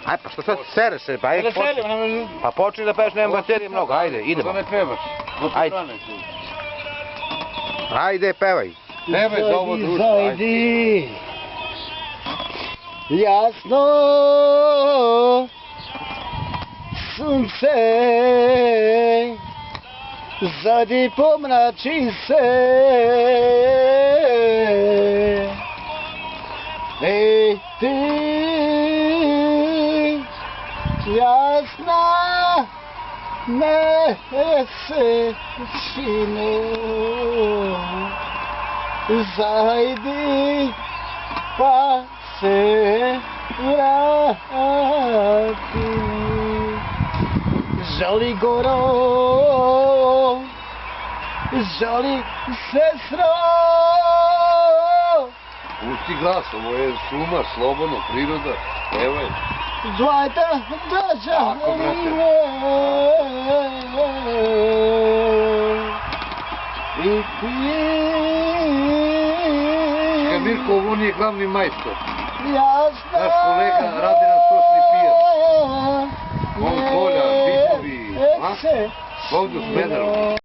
Aj, pa što sad sereš se, pa ajde počni. Pa počni da peveš, nema baterije mnogo, ajde, idemo. Da ne pevaš, Ajde. Ajde, pevaj. Pevaj za ovo društvo, ajde. Zajdi, jasno, sunce, zajdi pomrači se. Ej ti, jasna mesečino, zajdi pa se vrati. Žali goro, žali sestro. Pusti glas, ovo je šuma, slobodno, priroda, pevaj. Dvajta dađa Tako, brate. I ti. Čekaj, Mirko, ovo nije glavni majstor. Jasno. Naš kolega radi na sočni pijac. On kolja, bitovi, a? Ovdje u Smederovu.